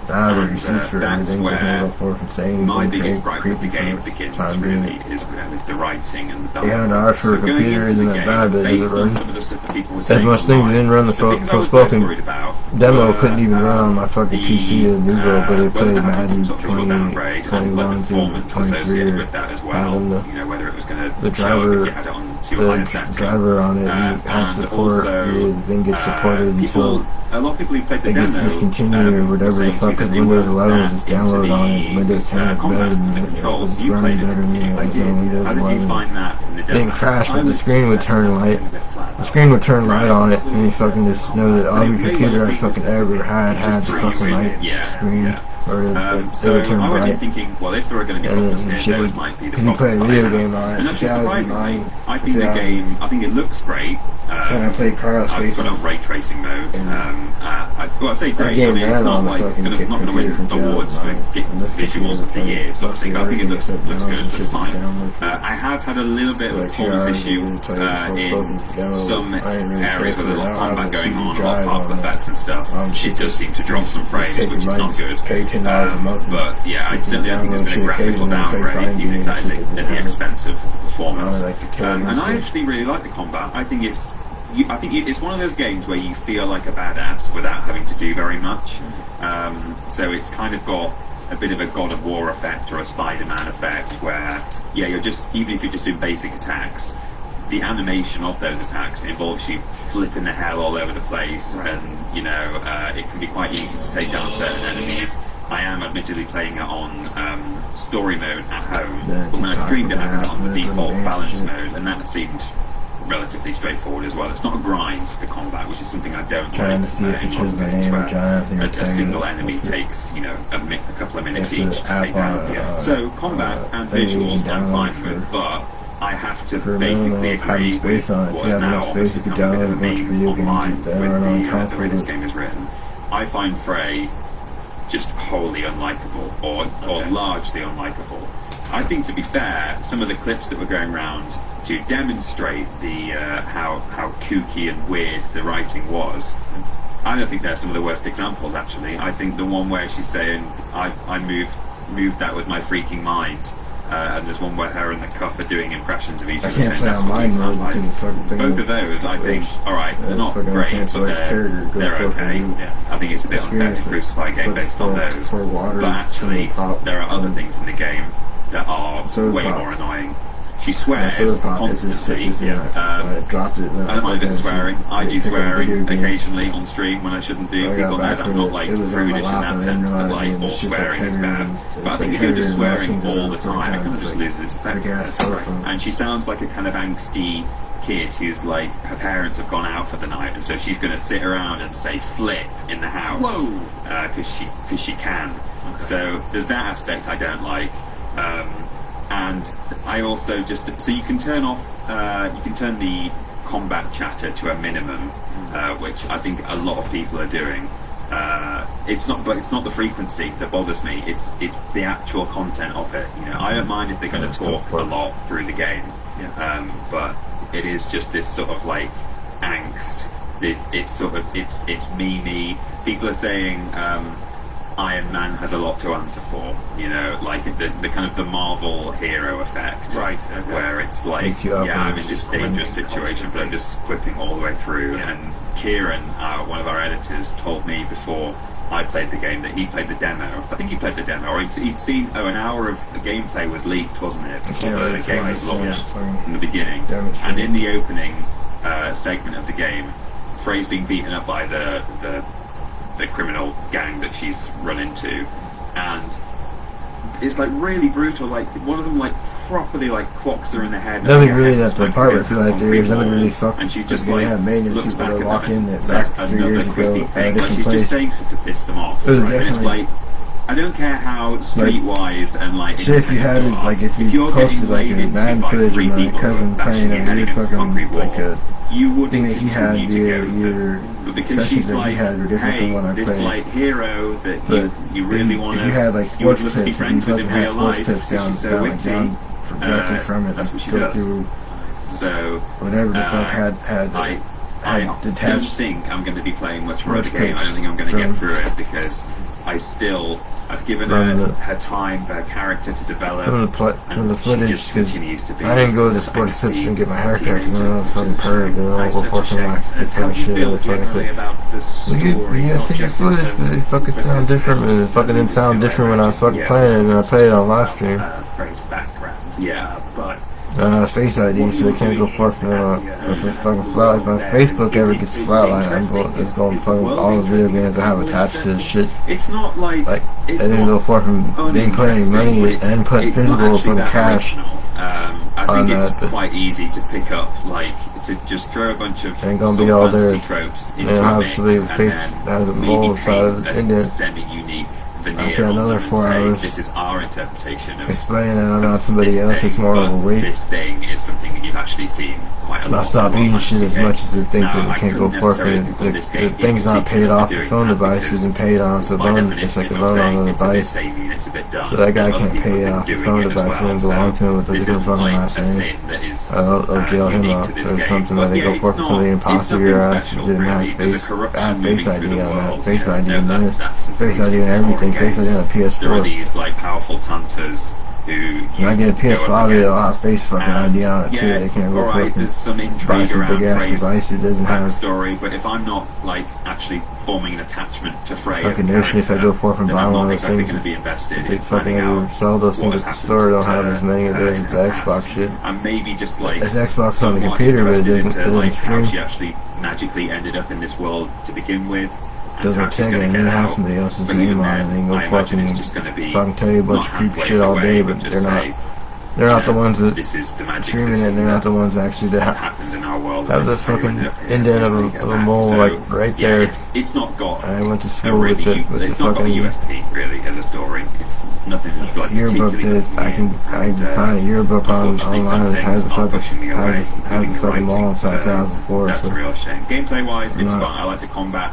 Now the and, receipts for that's everything, so I where can go forth and say anything. my biggest gripe with the creepy game for begins time being. really is with the writing and the Yeah, dialogue. $800 for a going computer into isn't the that game, bad, but it based doesn't on run. some of the stuff that people were As saying much things online, didn't run the things I was most Forspoken worried about demo were, couldn't even run on my fucking PC or Nuvo, but it whether played there had been Madden some sort of visual downgrade and like 21 the performance to 23 associated or with that as well. having You know, whether it was going the to show if driver you had it on too high a the setting. driver on it and have And support, also, the thing gets supported until a lot of people who played the it gets demo discontinued or whatever the fuck, because Windows 11 was just download on it, Windows 10 was better than it, it was running better than it I was did. on Windows How did you 11. find that in the It demo? didn't crash, but the screen would turn light. The screen would turn light on it, and you fucking just know that every computer I fucking ever had the fucking light screen, or it So would turn I went in bright. thinking, well, if there are going to be And problems then here, shit those would, might be the because you play problems a I video have. game on it, And actually, surprisingly, 2009, I think the game, I think it looks great. Can I play Carl I've Space? put on ray tracing mode. I say great. game I mean, it's ran not on the like it's fucking not going to win computer from awards for 2009, and this visuals of the computer year. So I think it looks except good. downloads and That's shit fine. download. I have had a little bit of a Like, performance here I issue am, playing in download. some I ain't really areas care with a for lot it. of I have combat a going CD on, a lot of drive particle on effects and stuff. It does seem to drop some frames, which is not good. Pay $10 a month. But yeah, I certainly think there's been a graphical downgrade, even if that is at the expense of performance. I like the kill And I instinct. actually really like the combat. I think it's one of those games where you feel like a badass without having to do very much. So it's kind of got a bit of a God of War effect or a Spider-Man effect, where you're just, even if you're just doing basic attacks, the animation of those attacks involves you flipping the hell all over the place, and it can be quite easy to take down certain enemies. I am admittedly playing it on story mode at home, but when I streamed it, I had it on the default balance mode, and that seemed relatively straightforward as well. It's not a grind, the combat, which is something I don't Trying like to see if in you choose modern my games, name or where Jonathan or a Terry. single enemy What's it? takes a couple of minutes It's each an to take app down. on, So combat and thing you visuals can I'm download fine with, for- but I have to for a basically minimum of having agree with space on it. what If you is have now enough space, almost you could become a bit download of a bunch of meme video games online that with aren't on the way console. this game is written. I find Frey just wholly unlikable or largely unlikable. I think, to be fair, some of the clips that were going around to demonstrate the how kooky and weird the writing was, I don't think they're some of the worst examples, actually. I think the one where she's saying, I moved that with my freaking mind, and there's one where her and the Cuff are doing impressions of each other, saying that's what you sound like. Both of those, I think, alright, they're not great, but they're okay. I think it's a bit unfair to crucify a game based on those. But actually, there are other things in the game that are way more annoying. She swears constantly. I don't mind a bit of swearing. I do swearing occasionally on stream when I shouldn't do. People know that I'm not like prudish in that sense that like all swearing is bad. But I think if you're just swearing all the time, it kind of just loses its effectiveness. And she sounds like a kind of angsty kid who's like, her parents have gone out for the night, and so she's going to sit around and say flip in the house because she can. So there's that aspect I don't like. And I also just, so you can turn off, you can turn the combat chatter to a minimum, which I think a lot of people are doing. It's not the frequency that bothers me. It's the actual content of it. You know, I don't mind if they're going to talk a lot through the game, but it is just this sort of like angst. It's me. People are saying. Iron Man has a lot to answer for, you know, like the kind of the Marvel hero effect, right? Where it's like, I'm in this dangerous situation, but I'm just quipping all the way through. And Kieran, one of our editors, told me before I played the game that he played the demo. I think he played the demo, or he'd seen an hour of the gameplay was leaked, wasn't it? Before the game was launched in the beginning. And in the opening segment of the game, Frey's being beaten up by the criminal gang that she's run into, and it's like really brutal. Like one of them like properly like clocks her in the head. That'd be really that department for that 3 years. That'd be really fucked. And she just like like maintenance looks people back that at walk them in and that back says 3 years another ago creepy at a thing. Like different she's place. just saying stuff to piss them off. It was Right? And it's definitely- like, I don't care how streetwise and like. Shit, if you had it, like if you posted like a bad footage of my cousin playing a weird fucking like a thing that he had via your sessions that he had were different from what I this played. like hero that But you really want if you had like you would sports love to be tips, if you friends with fucking in had real sports life, tips down, she's so down, like witty. down directly from it, That's like what she go does. through So whatever the fuck had I don't detached. think I'm going to be playing much more of the Sports game. I don't think I'm going to get through it because I've given her time for her character to develop. From the footage, she just because continues to be I didn't go to the sports tips and get my hair cut because I'm a fucking perv, and I'll go for some like fucking shit on the fucking clip. You see your footage, but it fucking sound different, and it fucking didn't sound different when I was fucking playing it, and I played it on live stream. But Face ID, so they can't go forth from if it's fucking flat. If my Facebook ever gets flatline, it's going fucking all the video games I have attached to this shit. it's not like They didn't go forth from being put any money and put physical from cash. I on think it's that, but quite easy to pick up, like, to just throw a bunch of ain't gonna sort be of all fantasy there. tropes And into a obviously mix, the and face then has a maybe mold side paint of a Indian. semi-unique veneer After on another them 4 and say, hours this is our interpretation of explaining that I'm not somebody this else, thing, it's more of a but weight. this thing is something that you've actually seen quite a lot. I stop in eating shit as fantasy much as they think games. that Now, it can't go couldn't forth. necessarily The, pick up this the game thing's in not paid particular off the doing phone that device, because isn't paid on, so by loan, it's like a definition, loan saying on the it's a bit device. samey and it's a bit dumb. So that guy Other can't people pay have off been the doing phone it as device, well, and so belong to him with a this different isn't fucking like last a name. sin that is I'll jail him unique up. to this There's game. something But that they yeah, go it's forth not- something it's imposter nothing your ass. special, Didn't have really. There's a face, corruption I have moving face through ID the on that, world. face ID You know, on this, that's the face thing ID with on everything, foreign face ID on a games. There are PS4. these like powerful tunters who When I get a you go up PS5, it'll have against. face fucking And, ID on it too. yeah, They can't go alright, fucking there's some buy intrigue some around big ass Frey's device that doesn't have backstory, but if I'm not like actually forming an attachment to Frey as a fucking nation. If I go forth and then buy I'm one not of those exactly things, going to be invested if in they fucking finding ever out sell those what things has at the store, don't have happened as many of to those as the her in the Xbox past. shit. And maybe just like It's Xbox on the somewhat computer, but it interested doesn't into, like how stream. she actually magically ended up in this world to begin with. And Doesn't how she's check it, gonna and get then have out. somebody else's But name even on it, then, and they can go I imagine fucking it's just going to be fucking tell you a bunch not of creepy hand-waved shit all away, day, but just they're say, not. They're not the ones that this is the magic streaming it. system They're not that the ones actually that happens in our world. have this This is how you fucking end up here. indent This of thing a get of a back. mole So, like right yeah, there. it's not got I went to a school with really, the it's not got a fucking USP really as a story. It's nothing that's like yearbook particularly that I can find a yearbook on unfortunately, some online that has the things are fucking pushing me away, has the including fucking mall writing, inside so 2004. That's So a real shame. Gameplay wise, it's not- fun. I like the combat.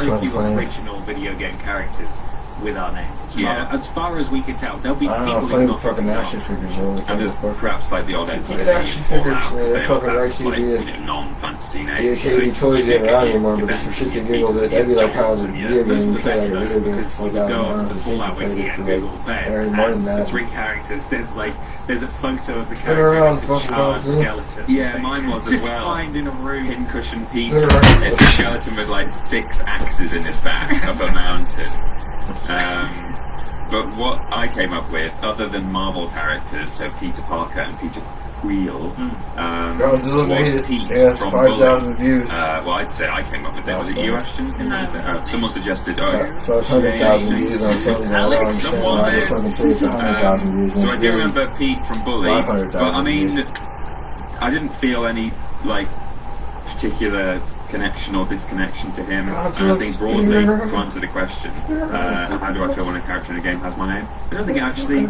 this very one's few playing. original video game characters. with our names. Yeah. As far as we can tell, there'll be I don't people know, who play not with fucking action figures, though. And there's perhaps like the odd NPC With action figures, they're fucking right like, idea. non-fantasy Yeah, names. can't be toys ain't around anymore, but just for shits and giggles, that'd be like how the video game, you play like a video game for Because you go onto the $4,000, Fallout you wiki played it and for Google like Ben, very more than and the that. 3 characters, there's a photo of the Spin around, character, it's a fucking charred bouncing. skeleton. Yeah, mine was as Just well. find in a room. Pincushion Peter. Spin around. It's a skeleton with like 6 axes in his back up a mountain. But what I came up with, other than Marvel characters, so Peter Parker and Peter Quill, Godzilla made was it. Pete Yeah, from 5,000 views. well, I'd say I came up with it. Was it you, Ashton? No. Someone suggested, So it's 100,000 views on something that I don't understand why I just fucking say it's 100,000 views. So I do remember Pete from Bully, 500,000 but I mean, views. I didn't feel any like particular connection or disconnection to him. And I think broadly, to answer the question, how do I feel when a character in a game has my name? I don't think it actually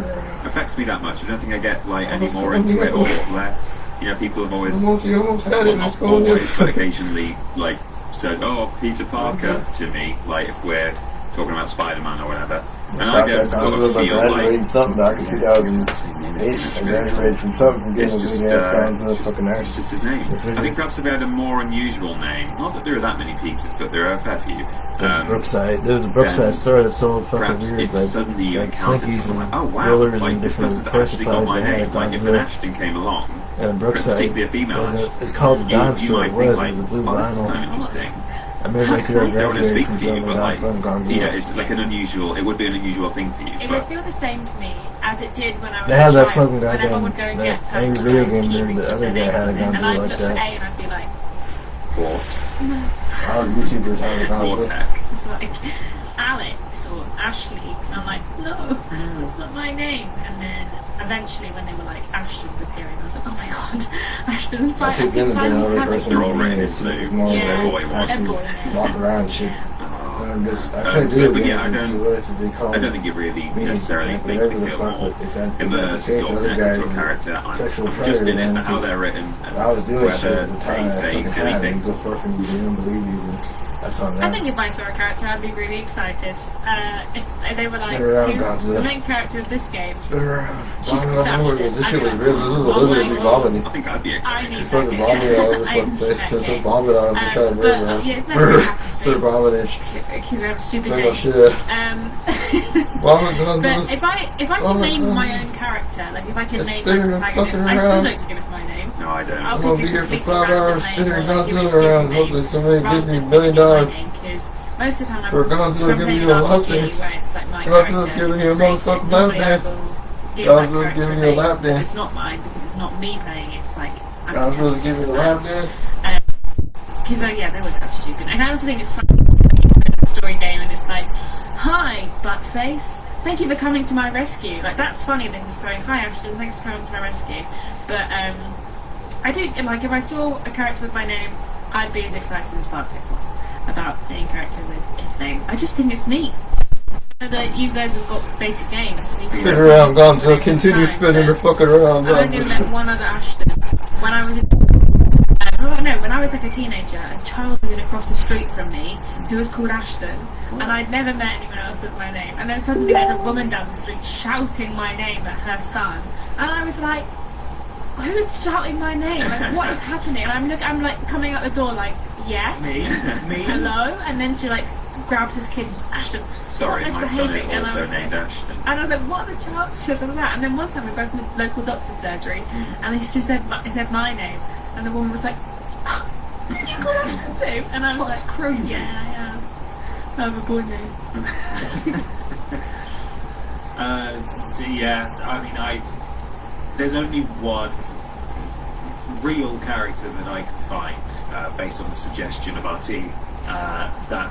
affects me that much. I don't think I get like any more into it or less. You know, people have always, You almost had it, well, let's not go always, with but occasionally like said, "Oh, Peter Parker" to me, like if we're talking about Spider-Man or whatever. And I don't sort of feel like something back in 2008. I graduated from something from getting a big ass down to the fucking it's action. just his name. I think perhaps if we had a more unusual name, not that there are that many Peters, but there are a fair few. Brookside. There was a Brookside store that sold fucking Perhaps weird, if like suddenly you like encountered Slinkies someone and like, oh wow, rollers like and this different person actually got my supplies they name. had. Like if an Ashton came along, And Brookside, particularly a female it's called the Don you store. might It think was. like, It was a blue oh, this is kind of vinyl. interesting. I remember like I I don't want to graduated speak from for you, something but Don like, from Gonzalo. yeah, it's like an unusual. It would be an unual thing for you. It But would feel the same to me as it did when I was They had a that child. fucking When everyone goddamn would go and that get angry video personalised game key and rings the with other their guy names had a on it, and Gonzalo I'd like look at A that. and I'd be like, I was YouTubers having a Gonzalo. Vortex. it's like Alex or Ashley. And I'm like, no, that's not my name. And then eventually when they were like, Ashton's appearing, I was like, oh my god, Ashton's I fine. took in the other person. They're all written in It's blue. more Yeah. like Boy one. actually Boy one. walk around and shit. Oh. I'm just, I Um, can't so, do it. but yeah, I It's don't- what they call I don't think it really me, necessarily like, makes whatever me the feel fuck, more if that's the immersed case, or other connected guys to a character. I'm sexual just predator, in it man, for how 'cause they're written. And I was doing shit whether at the time. they I say fucking silly had, and things. go forth and you didn't believe you. Then that's on I that. think if I saw a character, I'd be really excited. If they were like, Spin around, who's Godzilla. the main character of this game? Spin around. She's Bombing all over. Ashton. This shit was I real. This was a know. lizard Oh be my vomiting. I think I'd be I excited. need Fucking that bombing game. all over the I fucking need place. that Just game. bombing on him to try to But, murder us. yeah, it's never gonna happen to Sort me. of vomiting. Because I have a stupid Same name. old shit. But Godzilla. if I Oh can my name God. my own character, like if I can It's name my spinning and protagonist, fucking I still around. don't give it my name. No, I don't. I'll I'm gonna pick be a here for completely 5 random hours name spinning or give it a Godzilla stupid around. name Hopefully somebody rather gives me than $1 million. giving it my name, 'cause most of the time For Godzilla giving you a lap dance. Godzilla's giving you a motherfucking lap dance. Godzilla's giving you a lap dance. It's not mine because it's not me playing. It's like Godzilla's giving you a lap dance. Because yeah, they were such stupid. And I also think it's funny when it's a story game and it's like, "Hi, buttface. Thank you for coming to my rescue." Like that's funny than just saying, "Hi, Ashton. Thanks for coming to my rescue." But I do like if I saw a character with my name, I'd be as excited as Bartek was about seeing a character with his name. I just think it's neat. So that you guys have got basic names. Spin around, Godzilla. Continue spinning or fucking around, I've only met Godzilla. one other Ashton. When I was when I was like a teenager, a child lived across the street from me who was called Ashton, and I'd never met anyone else with my name. And then suddenly there's a woman down the street shouting my name at her son, and I was like, "Who is shouting my name? Like, what is happening?" And I'm like coming out the door like, "Yes, Me? hello," and then she like grabs his kid and says, "Ashton, stop Sorry, my son is misbehaving." And I also was like, named Ashton. and I was like, what are the chances of that? And then one time we both went to the local doctor's surgery, and she said my name, and the woman was like, "Oh, you call Ashton too?" And I was That's like, crazy. Yeah, I have a boy name. Yeah, I mean, there's only one real character that I can find based on the suggestion of our team that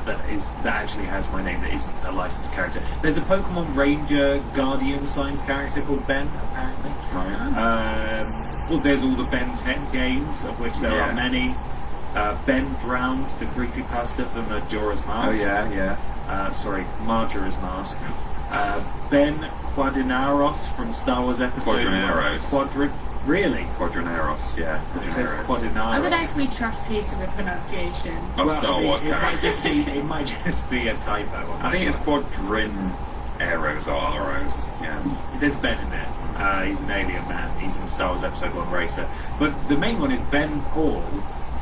actually has my name that isn't a licensed character. There's a Pokemon Ranger Guardian Signs character called Ben, apparently. Right. Well, there's all the Ben 10 games, of which there Yeah. are many. Ben Drowned, the creepypasta for Majora's Mask. Oh yeah. Sorry, Majora's Mask. Ben Quadinaros from Star Wars Episode Quadraneros. Really? Quadraneros, yeah. It says Quadraneros. Quadinaros. I don't know if we trust Peter with pronunciation. Of Well, Star I mean, Wars it might characters. just be a typo. I think it's Quadrin Aeros or Aros. Yeah. There's Ben in there. He's an alien man. He's in Star Wars Episode 1 Racer. But the main one is Ben Hall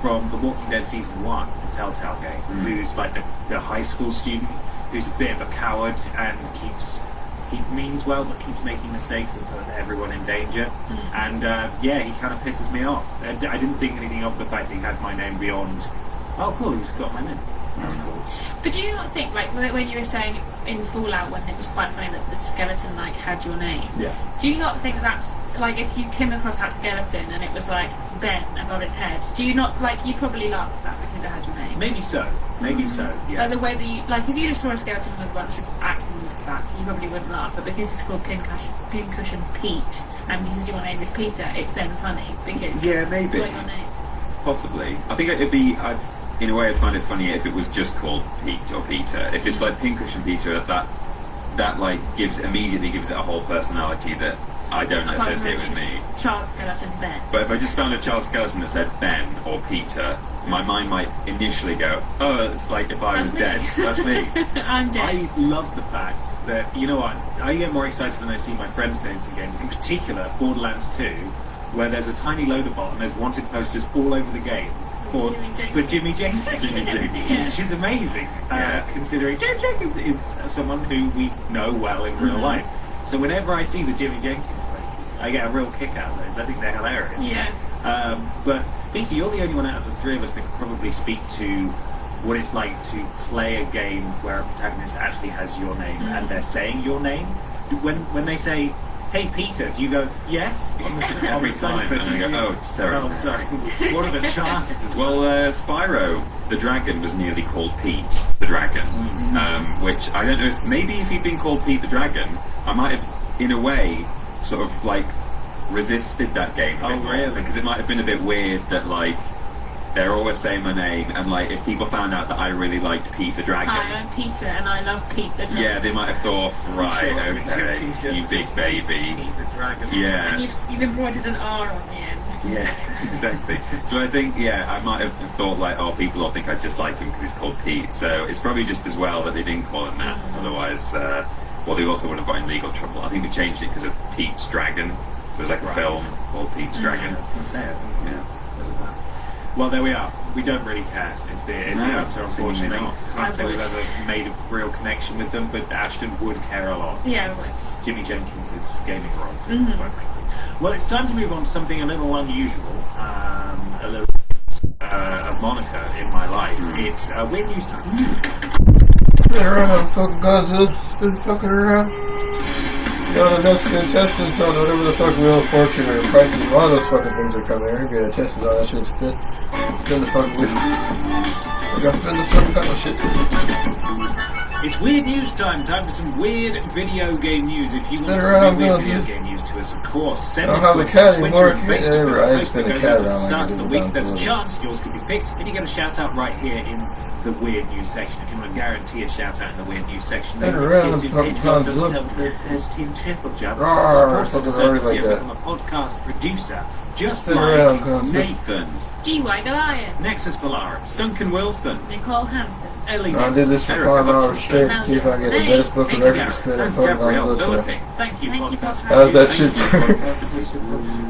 from The Walking Dead Season 1, the Telltale game, who's like the high school student who's a bit of a coward and he means well but keeps making mistakes that put everyone in danger. And yeah, he kind of pisses me off. I didn't think anything of the fact that he had my name beyond, oh cool, he's got my name. That's cool. But do you not think, like, when you were saying in Fallout, when it was quite funny that the skeleton, like, had your name, Yeah. do you not think that's, like, if you came across that skeleton and it was, like, Ben above its head, do you not, like, you probably laugh at that because it had your name? Maybe so, yeah. Like, the way that you, like, if you just saw a skeleton with a bunch of axes on its back, you probably wouldn't laugh, but because it's called Pincushion Pete, and because your name is Peter, it's then funny, because Yeah, it's maybe. got your name. Possibly. I think it'd be. In a way, I'd find it funnier if it was just called Pete or Peter. If it's like Pincushion Peter, that like immediately gives it a whole personality that I don't associate with me. Child skeleton Ben. But if I just found a child skeleton that said Ben or Peter, my mind might initially go, oh, it's like if I was dead. That's me. I'm dead. I love the fact that, you know what, I get more excited when I see my friends' names in games, in particular Borderlands 2, where there's a tiny loader bot and there's wanted posters all over the game for Jimmy Jenkins. Jimmy Jenkins. Which is amazing, considering Jimmy Jenkins is someone who we know well in real life. So whenever I see the Jimmy Jenkins posters, I get a real kick out of those. I think they're hilarious. Yeah. But Peter, you're the only one out of the three of us that can probably speak to what it's like to play a game where a protagonist actually has your name and they're saying your name. When they say, "Hey Peter," do you go yes? Every time, and I go, oh, it's Sarah. Oh, sorry. What are the chances? Well, Spyro the dragon was nearly called Pete the dragon, which I don't know if maybe if he'd been called Pete the dragon, I might have, in a way, sort of like resisted that game a bit more, really? because it might have been a bit weird that like they're always saying my name, and like if people found out that I really liked Pete the dragon. Hi, I'm Peter, and I love Pete the dragon. Yeah, they might have thought, right, Sure, okay, you big baby. Pete the dragon. Yeah. And you've embroidered an R on the end. Yeah, exactly. So I think, I might have thought like, oh, people will think I just like him because he's called Pete. So it's probably just as well that they didn't call him that. Otherwise, well, they also would have got in legal trouble. I think they changed it because of Pete's Dragon. There's like a film called Pete's Dragon. I was going to say, I think, Yeah. Well, there we are. We don't really care. It's the answer, unfortunately. not. Can't say I we've would. ever made a real connection with them, but Ashton would care a lot. Yeah, but Jimmy Jenkins is gaming royalty, quite frankly. Well, it's time to move on to something a little unusual, a little of Monica in my life. It's weird news time. Spin around, fucking Godzilla, spin fucking around. Got enough contestants on whatever the fuck Wheel of Fortune or prices. A lot of those fucking things are coming here. Get a test on that shit. Spin the fucking wheel. I got spin the fucking gun shit. It's weird news time. Time for some weird video game news. If you want Spin to around, bring weird Godzilla. video game news to us, of course, send I it don't have to a us cat on anymore. Twitter and Facebook. Yeah, There's right. a I post spin that a goes cat up at around the like start I of the did week. with There's a Godzilla. chance yours could be picked, and you get a shout out right here in the weird news section. If you want to guarantee a shout out in the weird news section, Spin then around, you fucking Godzilla. it says Team Triple Jump. Rawr, Support something already episode like to that. become a podcast producer, just Spin like around, Godzilla. Nathan, G.Y. Goliath, Nexus Polaris, Duncan Wilson. Nicole Hansen, Ellie. I did this for Eric 5 hours Hutchinson, straight to see if I can get the best book of record to spin on fucking Gabrielle Godzilla. Philipping. Thank you, Thank you, podcast. podcast. How's that shit?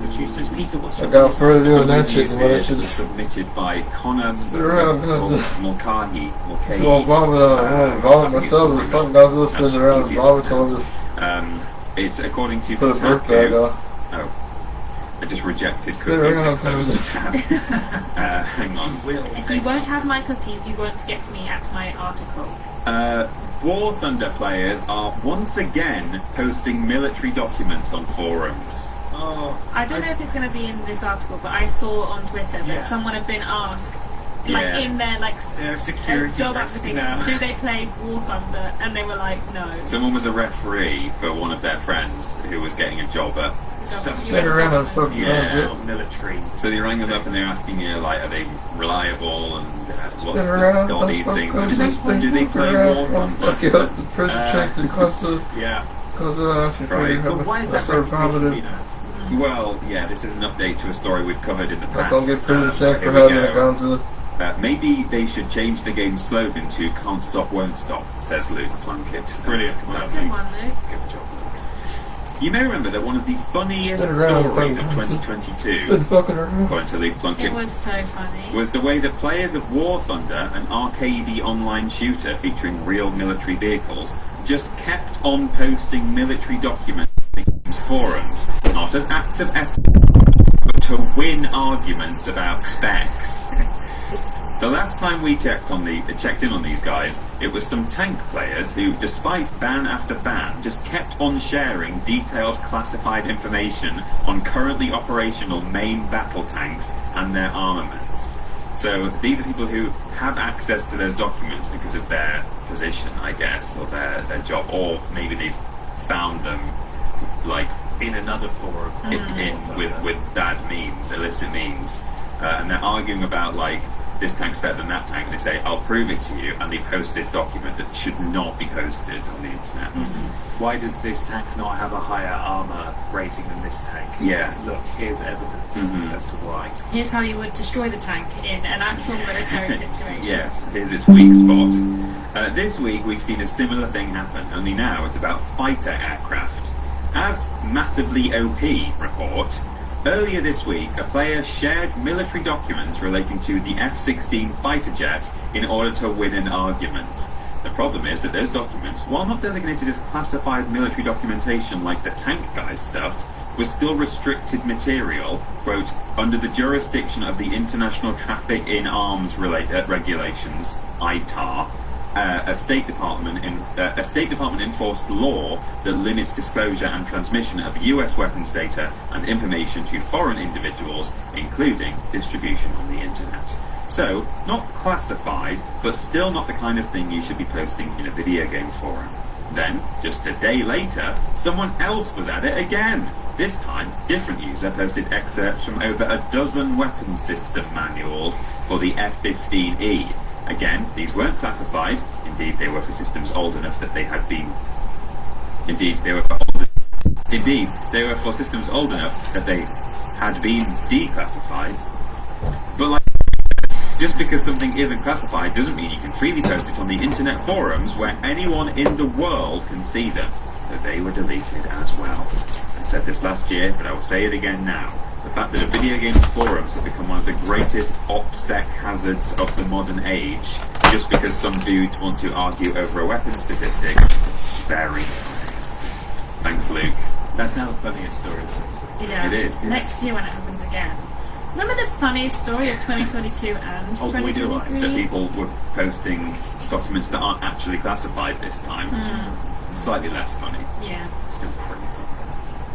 Producers, Peter, what's I your got further doing that shit News than what I here should is have. submitted by Connor Spin around, Godzilla. Mulcahy. So I'm vomit myself. The fucking Godzilla spins around and vomits all over. It's according to Put a brick bag Kotaku. on. Oh, I just rejected Spin cookies. around, Closed the Godzilla. tab. Hang on. If you won't have my cookies, you won't get me at my article. War Thunder players are once again posting military documents on forums. Oh, I don't know if it's going to be in this article, but I saw on Twitter that Yeah. someone had been asked, like Yeah. in their like Their security job risk application, now. do they play War Thunder? And they were like, no. Someone was a referee for one of their friends who was getting a job at. Spin around, fucking Yeah. Godzilla. military. So they rang them up and they're asking you, like, are they reliable and what's Spin around, all these things? fucking Do they play War Thunder? Fuck you up. Prison check the Godzilla. Yeah. Godzilla actually Right. figured But why is out that sort of reputation, confident. you know? Well, yeah, this is an update to a story we've covered in the I past. don't get prison check here for we having a go. Godzilla. Maybe they should change the game's slogan to "Can't Stop, Won't Stop," says Luke Plunkett. Brilliant. Good one, Luke. Good job, Luke. You may remember that one of the funniest Been around stories of for- 2022, Been fucking around. according to Luke It Plunkett, was so funny. was the way that players of War Thunder, an arcadey online shooter featuring real military vehicles, just kept on posting military documents in the game's forums, not as acts of espionage, but to win arguments about specs. The last time we checked in on these guys, it was some tank players who, despite ban after ban, just kept on sharing detailed classified information on currently operational main battle tanks and their armaments. So these are people who have access to those documents because of their position, I guess, or their job, or maybe they've found them like In another forum. with bad means, illicit means, and they're arguing about like this tank's better than that tank, and they say, I'll prove it to you, and they post this document that should not be posted on the internet. Why does this tank not have a higher armor rating than this tank? Yeah. Look, here's evidence as to why. Here's how you would destroy the tank in an actual military situation. Yes, here's its weak spot. This week we've seen a similar thing happen, only now it's about fighter aircraft. As Massively OP report, earlier this week a player shared military documents relating to the F-16 fighter jet in order to win an argument. The problem is that those documents, while not designated as classified military documentation like the tank guy's stuff, was still restricted material, quote, under the jurisdiction of the International Traffic in Arms Regulations, ITAR, a State Department enforced law that limits disclosure and transmission of U.S. weapons data and information to foreign individuals, including distribution on the internet. So, not classified, but still not the kind of thing you should be posting in a video game forum. Then, just a day later, someone else was at it again. This time, different user posted excerpts from over a dozen weapons system manuals for the F-15E. Again, these weren't classified. Indeed, they were for systems old enough that they had been... Indeed, they were for systems old enough that they had been declassified. But like, just because something isn't classified doesn't mean you can freely post it on the internet forums where anyone in the world can see them. So they were deleted as well. I said this last year, but I will say it again now. The fact that a video games forums have become one of the greatest OPSEC hazards of the modern age, just because some dudes want to argue over a weapons statistic, is very funny. Thanks, Luke. That's now the funniest story. Yeah. It is, yeah. Next year when it happens again. Remember the funniest story of 2022 and Oh, boy, do I. 2023? That people were posting documents that aren't actually classified this time. Slightly less funny. Yeah. Still pretty funny.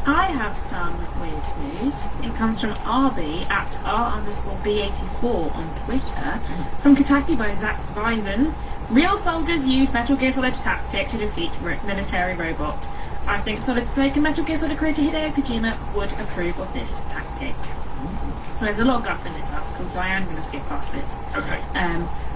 I have some weird news. It comes from RB at R_B84 on Twitter. From Kotaku by Zach Svisen. Real soldiers use Metal Gear Solid tactic to defeat military robot. I think Solid Snake and Metal Gear Solid creator Hideo Kojima would approve of this tactic. There's a lot of guff in this article, so I am going to skip past bits. Okay.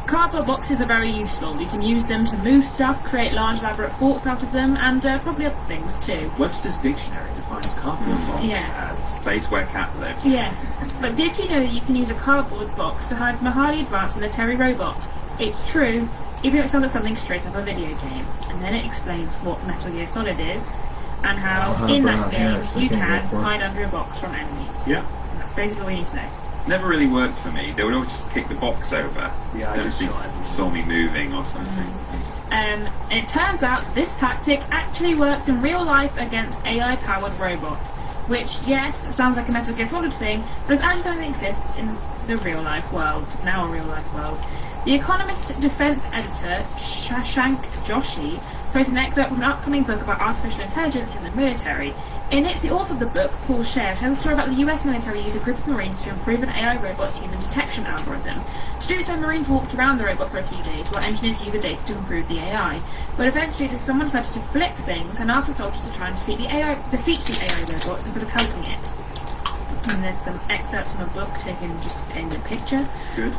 Cardboard boxes are very useful. You can use them to move stuff, create large elaborate forts out of them, and probably other things too. Webster's Dictionary defines cardboard box as... Place where cat lives. Yes, but did you know that you can use a cardboard box to hide from a highly advanced military robot? It's true, even if it sounds like something straight up a video game. And then it explains what Metal Gear Solid is, and how in that game you can hide under a box from enemies. Yeah. And that's basically all you need to know. Never really worked for me. They would always just kick the box over. Yeah, I Don't just think tried. saw me moving or something. And it turns out this tactic actually works in real life against AI-powered robots. Which, yes, sounds like a Metal Gear Solid thing, but it's actually something that exists in the real-life world, now a real-life world. The Economist defense editor, Shashank Joshi, posted an excerpt from an upcoming book about artificial intelligence in the military. In it, the author of the book, Paul Scher, tells a story about the US military used a group of Marines to improve an AI robot's human detection algorithm. To do so, Marines walked around the robot for a few days, while engineers used the data to improve the AI. But eventually, someone decided to flip things and asked the soldiers to try and defeat the AI robot instead of helping it. And there's some excerpts from a book taken just in the picture. Good.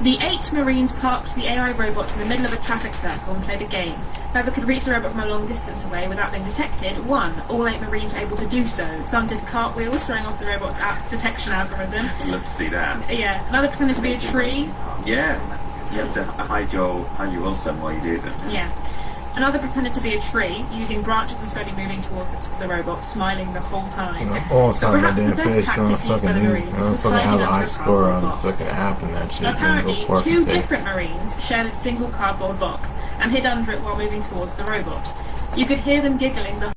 The 8 Marines parked the AI robot in the middle of a traffic circle and played a game. Whoever could reach the robot from a long distance away without being detected won. All 8 Marines were able to do so. Some did cartwheels, throwing off the robot's detection algorithm. I'd love to see that. Yeah, another pretended to be a tree. Yeah. You have to hide your will while you do them. Yeah. Another pretended to be a tree, using branches and slowly moving towards the robot, smiling the whole time. Oh, it's But on my perhaps the damn best face. I don't tactic used by fucking the know. Marines I don't was fucking have hiding a high under a score on cardboard the box. second app and that shit. Apparently, Go 2 different Marines shared a single cardboard box and hid under it while moving towards the robot. You could hear them giggling the